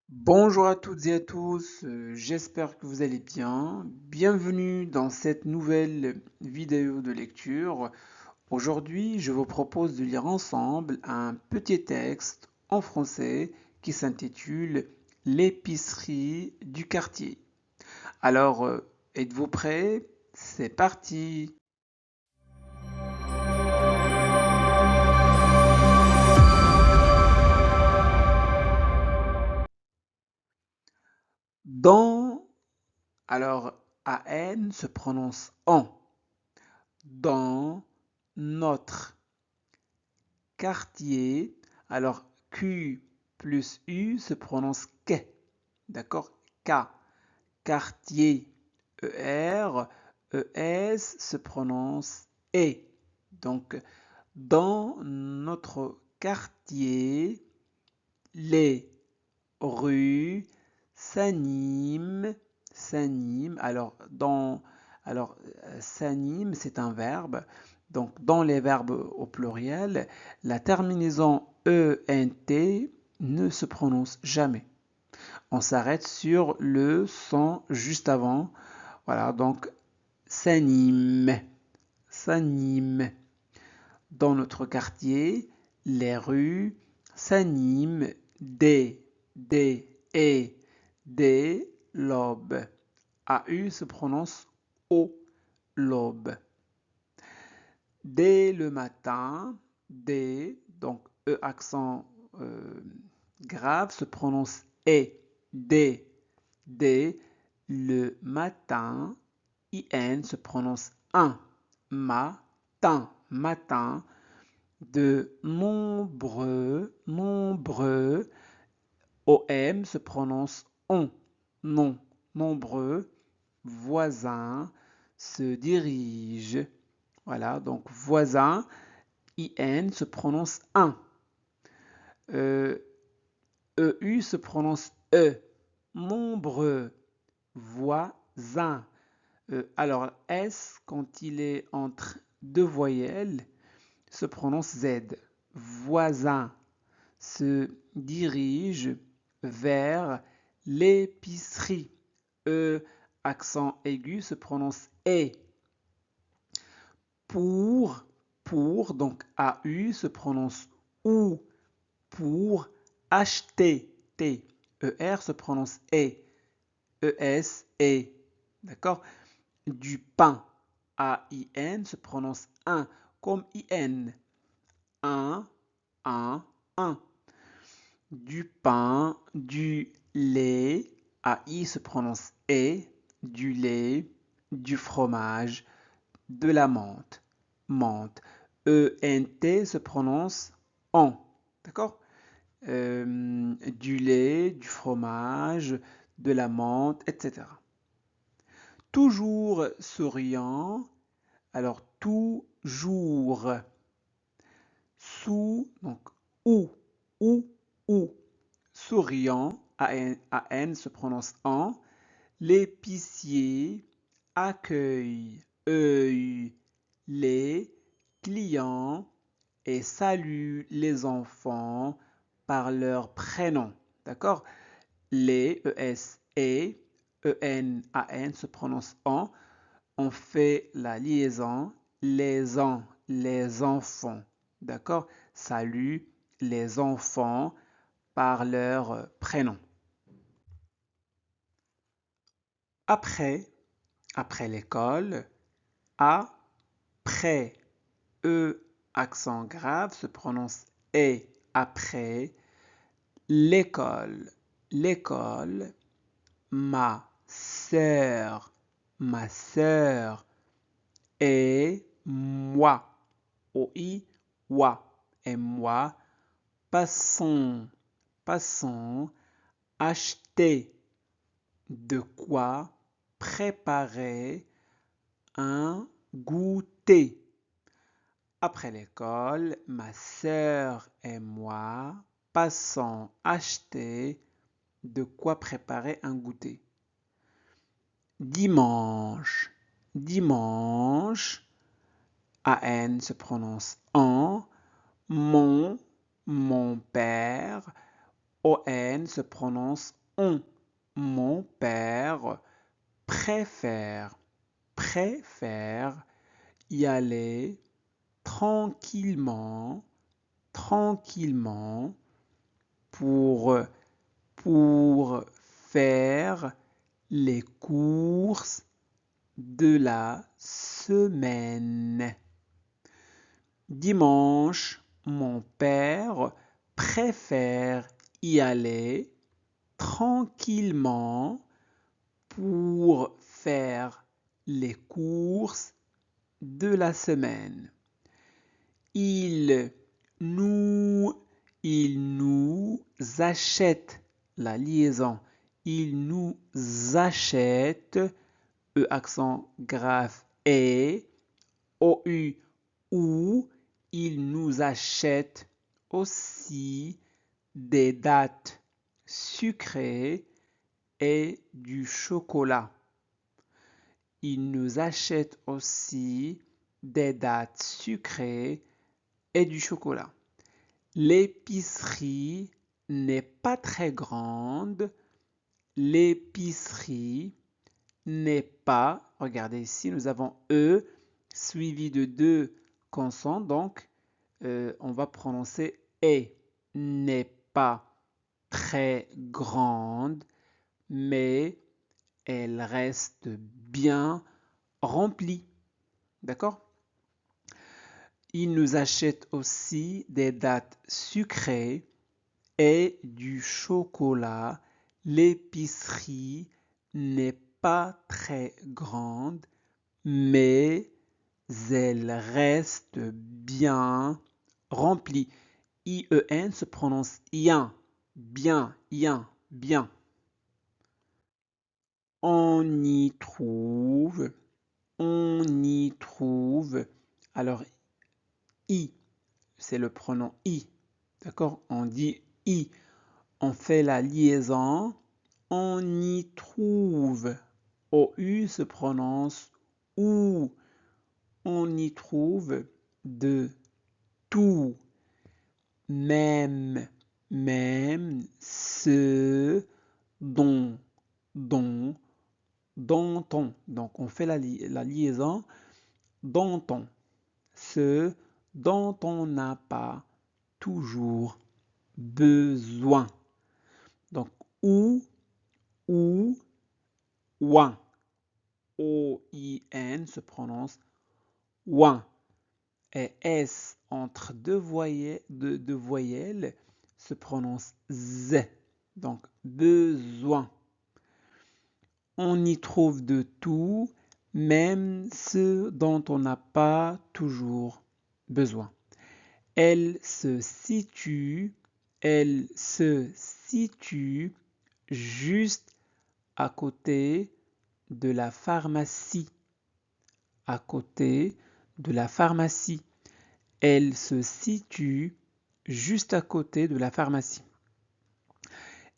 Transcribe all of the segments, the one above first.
Bonjour à toutes et à tous, j'espère que vous allez bien. Bienvenue dans cette nouvelle vidéo de lecture. Aujourd'hui, je vous propose de lire ensemble un petit texte en français qui s'intitule L'épicerie du quartier. Alors, êtes-vous prêts? C'est parti! Dans, alors AN se prononce en. Dans notre quartier, alors Q plus U se prononce que, d'accord? K. Quartier, ER, ES se prononce E. Donc, dans notre quartier, les rues s'animent. S'anime, c'est un verbe. Donc, dans les verbes au pluriel, la terminaison ENT ne se prononce jamais. On s'arrête sur le son juste avant. Voilà, donc s'anime, s'anime. Dans notre quartier, les rues s'animent des lobes. AU se prononce O, l'aube. Dès le matin, donc E accent grave se prononce E, dès le matin, IN se prononce un, matin, de nombreux, OM se prononce on, non, nombreux, voisins se dirigent. Voilà, donc voisin, IN se prononce un. EU se prononce E. Nombreux, voisins. Alors S, quand il est entre deux voyelles, se prononce Z. Voisin se dirige vers l'épicerie. E, accent aigu, se prononce E. Donc AU se prononce OU. Pour acheter, T. ER se prononce E. ES, E. D'accord? Du pain, AIN se prononce un, comme IN. Un, un. Du pain, du lait, AI se prononce E. Du lait, du fromage, de la menthe. ENT se prononce en. D'accord? Du lait, du fromage, de la menthe, etc. Toujours souriant. Alors, toujours. Sous, donc, ou, ou. Souriant, AN se prononce en. L'épicier accueille, œil, les clients et salue les enfants par leur prénom. D'accord? Les, ES, et, EN se prononce en. On fait la liaison, les enfants. D'accord? Salue les enfants par leur prénom. Après, après l'école, après, E accent grave se prononce et après l'école, ma sœur et moi, OI, wa, et moi, passons, acheter de quoi préparer un goûter. Après l'école, ma sœur et moi passons acheter de quoi préparer un goûter. Dimanche, AN se prononce en, mon père, O-N se prononce on. Mon père préfère y aller tranquillement pour faire les courses de la semaine. Dimanche, mon père préfère y aller tranquillement pour faire les courses de la semaine. Il nous achète la liaison. Il nous achète, E accent grave et, OU, ou, il nous achète aussi des dattes sucrées et du chocolat. Il nous achète aussi des dattes sucrées et du chocolat. L'épicerie n'est pas très grande. L'épicerie n'est pas, regardez ici, nous avons E suivi de deux consonnes, donc on va prononcer E. N'est pas très grande, mais elle reste bien remplie. D'accord? Il nous achète aussi des dattes sucrées et du chocolat. L'épicerie n'est pas très grande, mais elle reste bien remplie. IEN se prononce bien, bien, bien. On y trouve. Alors, I, c'est le pronom I. D'accord? On dit I. On fait la liaison. On y trouve. OU se prononce OU. On y trouve de tout. Même, ce dont on. Donc on fait la liaison dont on. Ce dont on n'a pas toujours besoin. Donc ou, ouin. O-I-N se prononce ouin. Et S entre deux voyelles se prononce Z. Donc besoin. On y trouve de tout, même ce dont on n'a pas toujours besoin. Elle se situe juste à côté de la pharmacie. À côté de la pharmacie. Elle se situe juste à côté de la pharmacie.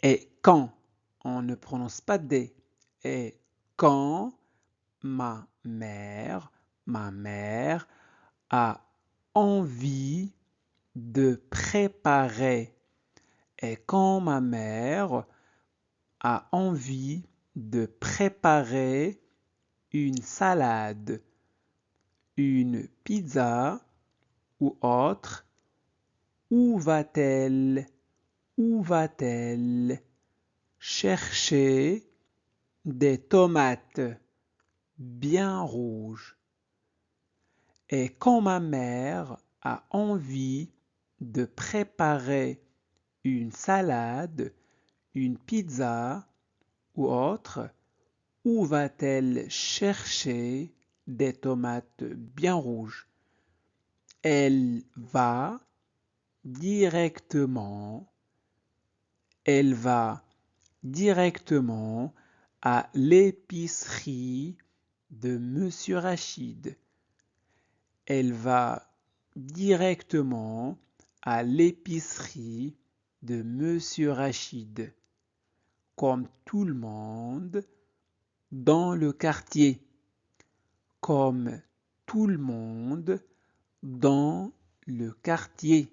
Et quand, on ne prononce pas des. Et quand ma mère a envie de préparer. Et quand ma mère a envie de préparer une salade, une pizza ou autre, où va-t-elle chercher des tomates bien rouges? Et quand ma mère a envie de préparer une salade, une pizza ou autre, où va-t-elle chercher des tomates bien rouges? Elle va directement à l'épicerie de Monsieur Rachid. Elle va directement à l'épicerie de Monsieur Rachid, comme tout le monde dans le quartier. Comme tout le monde dans le quartier.